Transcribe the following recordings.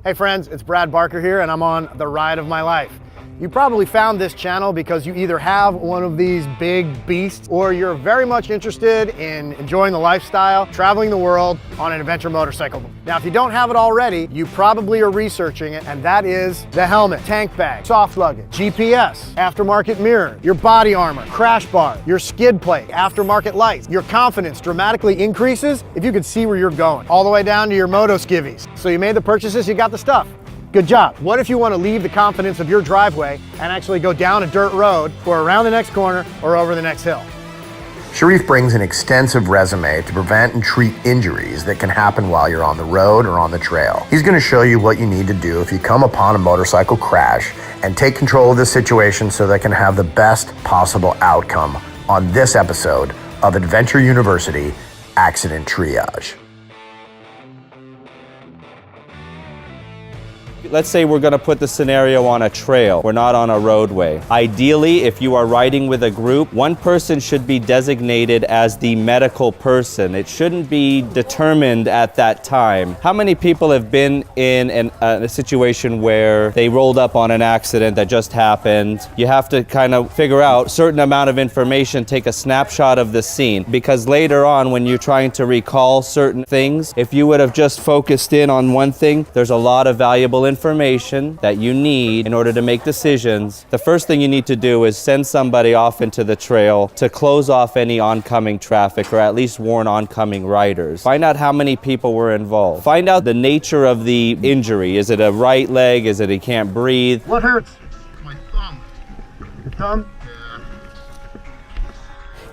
Hey friends, it's Brad Barker here and I'm on the ride of my life. You probably found this channel because you either have one of these big beasts or you're very much interested in enjoying the lifestyle, traveling the world on an adventure motorcycle. Now, if you don't have it already, you probably are researching it, and that is the helmet, tank bag, soft luggage, GPS, aftermarket mirror, your body armor, crash bar, your skid plate, aftermarket lights. Your confidence dramatically increases if you can see where you're going, all the way down to your moto skivvies. So you made the purchases, you got the stuff. Good job. What if you want to leave the confidence of your driveway and actually go down a dirt road or around the next corner or over the next hill? Sharif brings an extensive resume to prevent and treat injuries that can happen while you're on the road or on the trail. He's going to show you what you need to do if you come upon a motorcycle crash and take control of the situation so they can have the best possible outcome on this episode of Adventure University Accident Triage. Let's say we're going to put the scenario on a trail. We're not on a roadway. Ideally, if you are riding with a group, one person should be designated as the medical person. It shouldn't be determined at that time. How many people have been in a situation where they rolled up on an accident that just happened? You have to kind of figure out a certain amount of information, take a snapshot of the scene, because later on when you're trying to recall certain things, if you would have just focused in on one thing, there's a lot of valuable information that you need in order to make decisions. The first thing you need to do is send somebody off into the trail to close off any oncoming traffic, or at least warn oncoming riders. Find out how many people were involved. Find out the nature of the injury. Is it a right leg? Is it he can't breathe? What hurts? My thumb. Your thumb?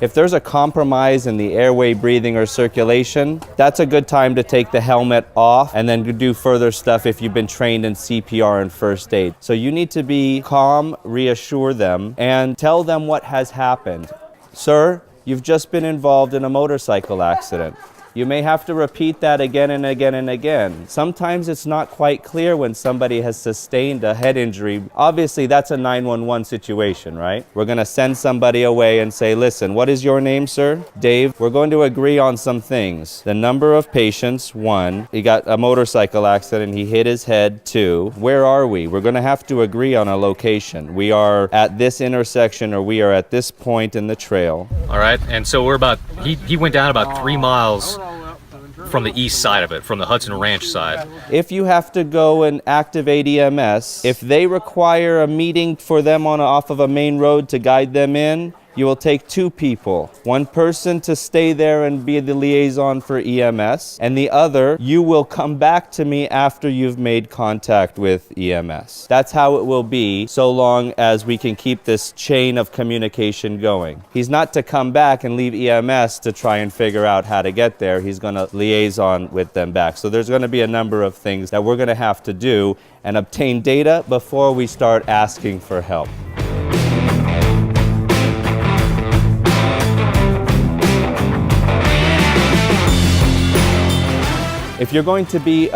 If there's a compromise in the airway, breathing, or circulation, that's a good time to take the helmet off and then do further stuff if you've been trained in CPR and first aid. So you need to be calm, reassure them, and tell them what has happened. Sir, you've just been involved in a motorcycle accident. You may have to repeat that again and again and again. Sometimes it's not quite clear when somebody has sustained a head injury. Obviously, that's a 911 situation, right? We're going to send somebody away and say, listen, what is your name, sir? Dave. We're going to agree on some things. The number of patients, 1. He got a motorcycle accident. He hit his head, 2. Where are we? We're going to have to agree on a location. We are at this intersection, or we are at this point in the trail. All right, and so we're about, he went down about 3 miles from the east side of it, from the Hudson Ranch side. If you have to go and activate EMS, if they require a meeting for them off of a main road to guide them in, you will take 2 people. One person to stay there and be the liaison for EMS, and the other, you will come back to me after you've made contact with EMS. That's how it will be, so long as we can keep this chain of communication going. He's not to come back and leave EMS to try and figure out how to get there. He's going to liaison with them back. So there's going to be a number of things that we're going to have to do and obtain data before we start asking for help. If you're going to be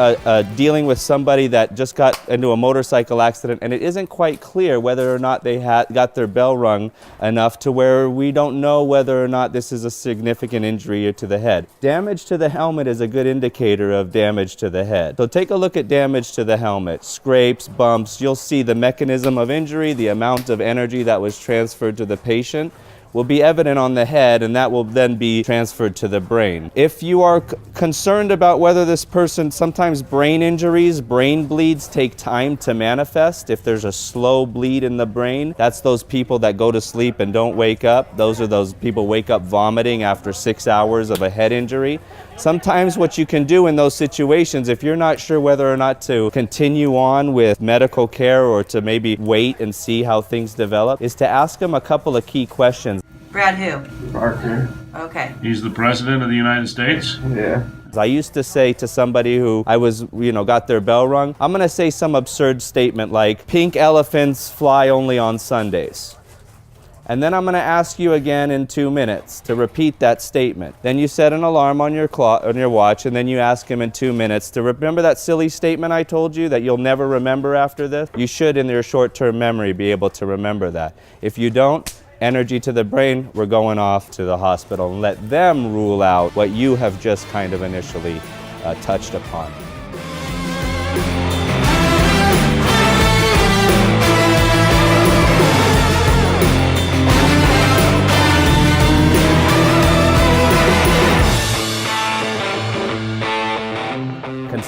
dealing with somebody that just got into a motorcycle accident and it isn't quite clear whether or not they got their bell rung enough to where we don't know whether or not this is a significant injury to the head. Damage to the helmet is a good indicator of damage to the head. So take a look at damage to the helmet. Scrapes, bumps, you'll see the mechanism of injury, the amount of energy that was transferred to the patient will be evident on the head, and that will then be transferred to the brain. If you are concerned about whether this person, sometimes brain injuries, brain bleeds take time to manifest. If there's a slow bleed in the brain, that's those people that go to sleep and don't wake up. Those are those people wake up vomiting after 6 hours of a head injury. Sometimes what you can do in those situations, if you're not sure whether or not to continue on with medical care or to maybe wait and see how things develop, is to ask them a couple of key questions. Brad who? Barker. Okay. He's the president of the United States? Yeah. I used to say to somebody who I was, got their bell rung, I'm going to say some absurd statement like, pink elephants fly only on Sundays. And then I'm going to ask you again in 2 minutes to repeat that statement. Then you set an alarm on your watch, and then you ask him in 2 minutes to remember that silly statement I told you that you'll never remember after this. You should, in your short-term memory, be able to remember that. If you don't, energy to the brain, we're going off to the hospital and let them rule out what you have just kind of initially touched upon.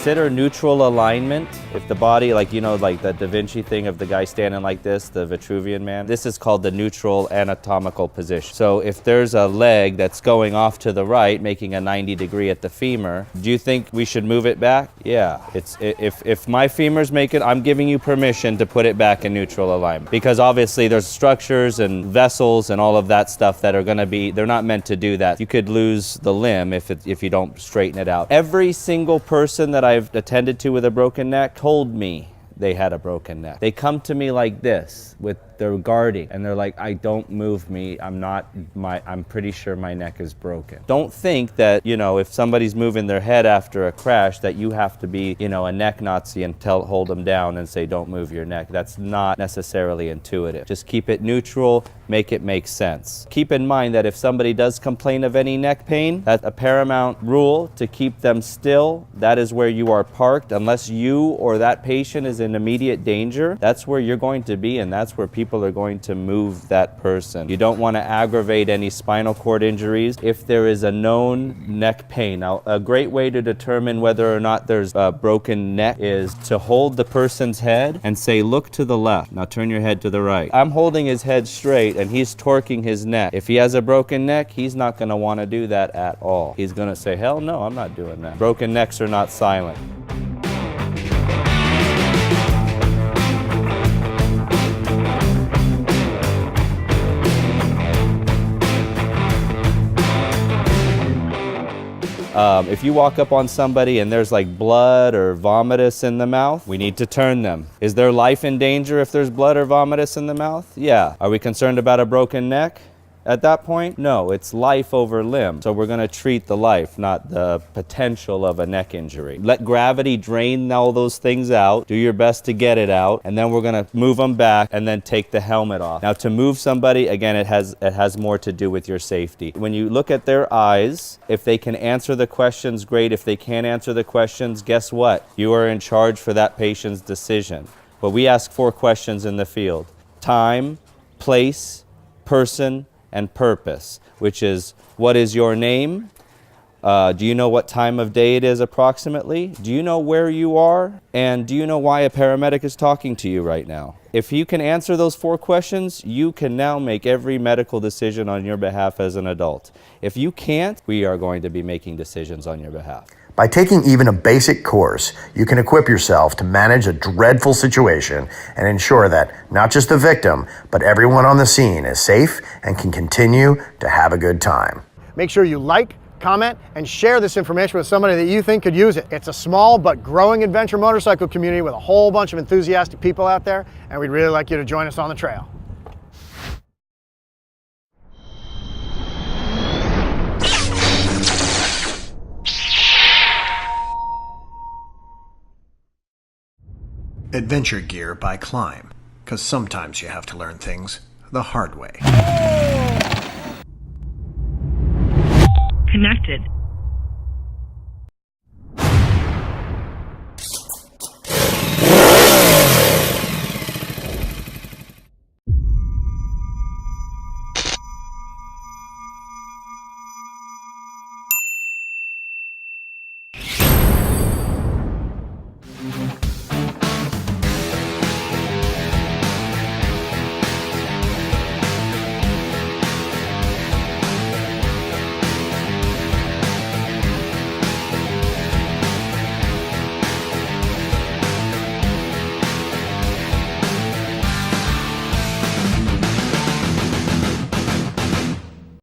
Consider neutral alignment. If the body, like, you know, like the Da Vinci thing of the guy standing like this, the Vitruvian man, this is called the neutral anatomical position. So if there's a leg that's going off to the right, making a 90 degree at the femur, do you think we should move it back? Yeah. If my femur's making, I'm giving you permission to put it back in neutral alignment, because obviously there's structures and vessels and all of that stuff that are going to be, they're not meant to do that. You could lose the limb if you don't straighten it out. Every single person that I've attended to with a broken neck told me they had a broken neck. They come to me like this with their guarding, and they're like, I don't move me. I'm pretty sure my neck is broken. Don't think that, you know, if somebody's moving their head after a crash that you have to be, you know, a neck Nazi and hold them down and say, don't move your neck. That's not necessarily intuitive. Just keep it neutral, make it make sense. Keep in mind that if somebody does complain of any neck pain, that's a paramount rule to keep them still. That is where you are parked. Unless you or that patient is in immediate danger, that's where you're going to be, and that's where people are going to move that person. You don't want to aggravate any spinal cord injuries if there is a known neck pain. Now, a great way to determine whether or not there's a broken neck is to hold the person's head and say, look to the left. Now turn your head to the right. I'm holding his head straight and he's torquing his neck. If he has a broken neck, he's not going to want to do that at all. He's going to say, hell no, I'm not doing that. Broken necks are not silent. If you walk up on somebody and there's like blood or vomitus in the mouth, we need to turn them. Is their life in danger if there's blood or vomitus in the mouth? Yeah. Are we concerned about a broken neck? At that point, no, it's life over limb. So we're going to treat the life, not the potential of a neck injury. Let gravity drain all those things out. Do your best to get it out. And then we're going to move them back and then take the helmet off. Now, to move somebody, again, it has more to do with your safety. When you look at their eyes, if they can answer the questions, great. If they can't answer the questions, guess what? You are in charge for that patient's decision. But we ask 4 questions in the field: time, place, person, and purpose, which is, what is your name? Do you know what time of day it is approximately? Do you know where you are? And do you know why a paramedic is talking to you right now? If you can answer those 4 questions, you can now make every medical decision on your behalf as an adult. If you can't, we are going to be making decisions on your behalf. By taking even a basic course, you can equip yourself to manage a dreadful situation and ensure that not just the victim, but everyone on the scene is safe and can continue to have a good time. Make sure you like, comment, and share this information with somebody that you think could use it. It's a small but growing adventure motorcycle community with a whole bunch of enthusiastic people out there, and we'd really like you to join us on the trail. Adventure gear by Climb, because sometimes you have to learn things the hard way. Connected.